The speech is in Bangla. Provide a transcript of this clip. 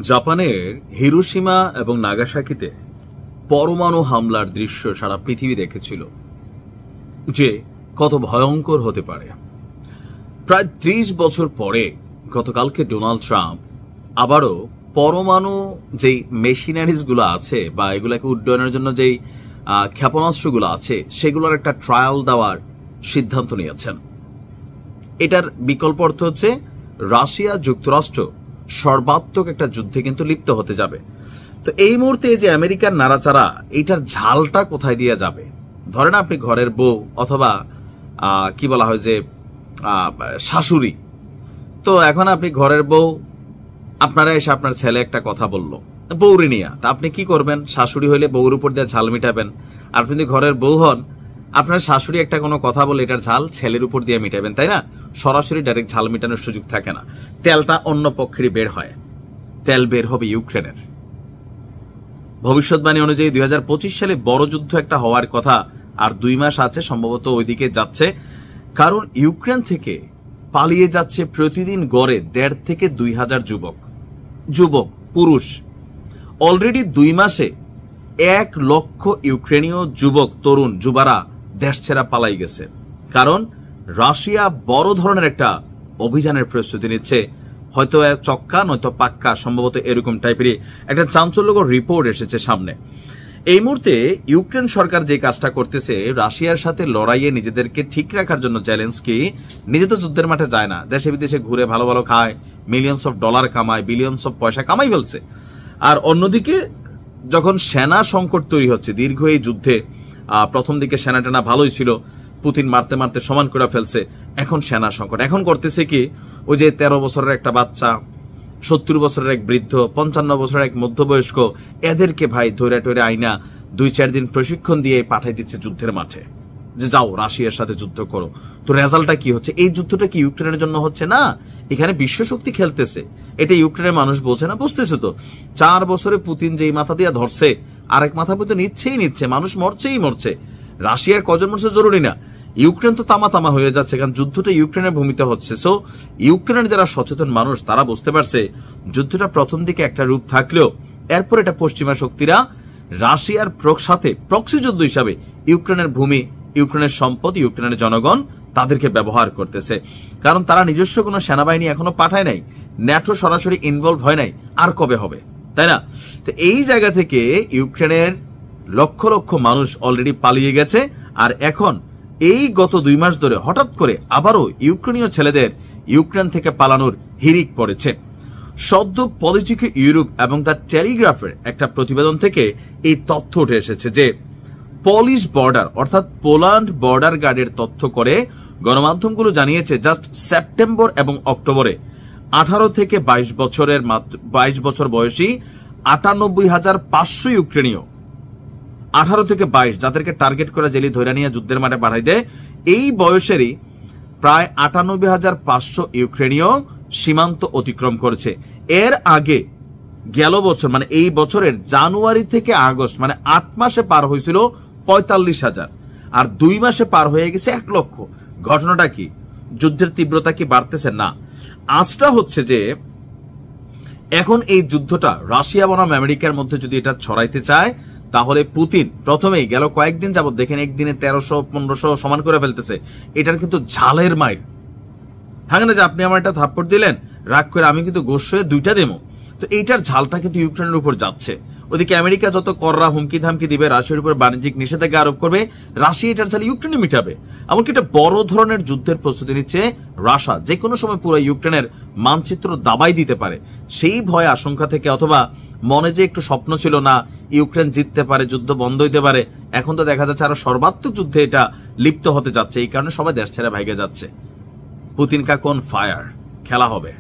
জাপানের হিরোশিমা এবং নাগাসাকিতে পরমাণু হামলার দৃশ্য সারা পৃথিবী দেখেছিল যে কত ভয়ঙ্কর হতে পারে। প্রায় ৩০ বছর পরে গতকালকে ডোনাল্ড ট্রাম্প আবারও পরমাণু যেই মেশিনারিজগুলো আছে বা এগুলাকে উড্ডয়নের জন্য যেই ক্ষেপণাস্ত্রগুলো আছে সেগুলোর একটা ট্রায়াল দেওয়ার সিদ্ধান্ত নিয়েছেন। এটার বিকল্প অর্থ হচ্ছে রাশিয়া যুক্তরাষ্ট্র সর্বাত্মক একটা যুদ্ধে কিন্তু লিপ্ত হতে যাবে। তো এই মুহূর্তে যে আমেরিকার নাড়াচাড়া, এইটার ঝালটা কোথায় দিয়ে যাবে? ধরেন আপনি ঘরের বউ অথবা কি বলা হয় যে শাশুড়ি, তো এখন আপনি ঘরের বউ, আপনারা এসে আপনার ছেলে একটা কথা বলল বউরে নিয়ে, তা আপনি কি করবেন? শাশুড়ি হইলে বউর উপর দিয়ে ঝাল মিটাবেন। আর আপনি যদি ঘরের বউ হন, আপনার শাশুড়ি একটা কোনো কথা বলে এটার ঝাল ছেলের উপর দিয়ে মিটাবেন, তাই না? সরাসরি ডাইরেক্ট ঝাল মিটানোর সুযোগ থাকে না। তেলটা অন্য পক্ষেরই বের হয়। তেল বের হবে ইউক্রেনের। ভবিষ্যৎবাণী অনুযায়ী ২০২৫ সালে বড় যুদ্ধ একটা হওয়ার কথা, আর ২ মাস আছে, সম্ভবত ওইদিকে যাচ্ছে। কারণ ইউক্রেন থেকে পালিয়ে যাচ্ছে প্রতিদিন গড়ে ১.৫ থেকে ২ হাজার যুবক পুরুষ। অলরেডি ২ মাসে ১ লক্ষ ইউক্রেনীয় যুবক তরুণ যুবারা দেশ ছেড়া পালাই গেছে। কারণ রাশিয়া বড় ধরনের একটা অভিযানের প্রস্তুতি নিচ্ছে, হয়তো চক্কা নয়তো পাক্কা, সম্ভবত এরকম টাইপেরই একটা চাঞ্চল্যকর রিপোর্ট এসেছে সামনে। এই মুহূর্তে ইউক্রেন সরকার যে কাজটা করতেছে, রাশিয়ার সাথে লড়াইয়ে নিজেদেরকে ঠিক রাখার জন্য জেলেনস্কি নিজে তো যুদ্ধের মাঠে যায় না, দেশে বিদেশে ঘুরে ভালো ভালো খায়, মিলিয়নস অফ ডলার কামায়, বিলিয়নস অফ পয়সা কামাই ফেলছে। আর অন্যদিকে যখন সেনা সংকট তৈরি হচ্ছে দীর্ঘ এই যুদ্ধে, প্রথম দিকে সেনা টেনা ভালোই ছিল, পুতিন মারতে মারতে সমান করে ফেলছে, এখন সেনা সংকট। এখন করতেছে কি, ওই যে ১৩ বছরের একটা বাচ্চা, ৭০ বছরের এক বৃদ্ধ, ৫৫ বছরের এক মধ্যবয়স্ক, এদেরকে ভাই ধরে টরে আইনা ২-৪ দিন প্রশিক্ষণ দিয়ে পাঠাই দিচ্ছে যুদ্ধের মাঠে, যে যাও রাশিয়ার সাথে যুদ্ধ করো। তো রেজাল্টটা কি হচ্ছে? এই যুদ্ধটা কি ইউক্রেনের জন্য হচ্ছে না? এখানে বিশ্বশক্তি খেলতেছে। এটা ইউক্রেনের মানুষ বোঝে না, বুঝতেছে তো। ৪ বছরে পুতিন যেই মাথা দিয়ে ধরছে, আরেক মাথা পর্যন্ত নিচ্ছে, মানুষ মরছে। রাশিয়ার কজন মরছে জরুরি না, ইউক্রেন তো তামা হয়ে যাচ্ছে, কারণ যুদ্ধটা ইউক্রেনের ভূমিতে হচ্ছে। সো ইউক্রেনের যারা সচেতন মানুষ তারা বুঝতে পারছে যুদ্ধটা প্রথম দিকে একটা রূপ থাকলেও এরপর এটা পশ্চিমা শক্তিরা রাশিয়ার সাথে প্রক্সি যুদ্ধ হিসাবে ইউক্রেনের ভূমি, ইউক্রেনের সম্পদ, ইউক্রেনের জনগণ তাদেরকে ব্যবহার করতেছে। কারণ তারা নিজস্ব কোনো সেনাবাহিনী এখনো পাঠায় নাই, ন্যাটো সরাসরি ইনভলভ হয় নাই, আর কবে হবে, তাই না? তো এই জায়গা থেকে ইউক্রেনের লক্ষ লক্ষ মানুষ অলরেডি পালিয়ে গেছে। আর এখন এই গত ২ মাস ধরে হঠাৎ করে আবারও ইউক্রেনীয় ছেলেদের ইউক্রেন থেকে পালানোর হিড়িক পড়েছে। সদ্য পলিটিকে ইউরোপ এবং দ্য টেলিগ্রাফের একটা প্রতিবেদন থেকে এই তথ্য উঠে এসেছে যে পলিশ বর্ডার অর্থাৎ পোল্যান্ড বর্ডার গার্ডের তথ্য করে গণমাধ্যমগুলো জানিয়েছে জাস্ট সেপ্টেম্বর এবং অক্টোবরে ১৮ থেকে ২২ বছর বয়সী ৯৮,৫০০ ইউক্রেনীয়, ১৮ থেকে ২২ যাদেরকে টার্গেট করে জেলি ধরে নিয়ে যুদ্ধের মাঠে পাঠাই দেয়, এই বয়সেরই প্রায় ৯৮,৫০০ ইউক্রেনীয় সীমান্ত অতিক্রম করেছে। এর আগে গেল বছর মানে এই বছরের জানুয়ারি থেকে আগস্ট মানে ৮ মাসে পার হয়েছিল ৪৫,০০০, আর ২ মাসে পার হয়ে গেছে ১ লক্ষ। ঘটনাটা কি? যুদ্ধের তীব্রতা কি বাড়তেছে? না, আজটা হচ্ছে যে এখন এই যুদ্ধটা রাশিয়া বনাম আমেরিকার মধ্যে যদি এটা ছড়াইতে চায়, তাহলে পুতিন প্রথমেই গেল কয়েকদিন যাবত দেখেন একদিনে ১৩০০-১৫০০ সমান করে ফেলতেছে। এটার কিন্তু ঝালের মাইর থাকে না যে আপনি আমার একটা থাপ্পড় দিলেন, রাগ করে আমি কিন্তু গোস্বয়ে ২টা দেবো। তো এইটার ঝালটা কিন্তু ইউক্রেনের উপর যাচ্ছে। ওদিকে আমেরিকা যত কররা হুমকি ধামকি দিবে, রাশিয়ার উপর বাণিজ্যিক নিষেধাজ্ঞা আরোপ করবে, রাশিয়া এটার ঝাল ইউক্রেনে মিটাবে। এমনকি একটা বড় ধরনের যুদ্ধের প্রস্তুতি নিচ্ছে রাশিয়া, যে কোনো সময় পুরো ইউক্রেনের মানচিত্র দাবাই দিতে পারে। সেই ভয় আশঙ্কা থেকে, অথবা মনে যে একটু স্বপ্ন ছিল না ইউক্রেন জিততে পারে, যুদ্ধ বন্ধ হইতে পারে, এখন তো দেখা যাচ্ছে আরো সর্বাত্মক যুদ্ধে এটা লিপ্ত হতে যাচ্ছে। এই কারণে সবাই দেশ ছেড়ে ভাইগে যাচ্ছে। পুতিন কা কোন ফায়ার খেলা হবে।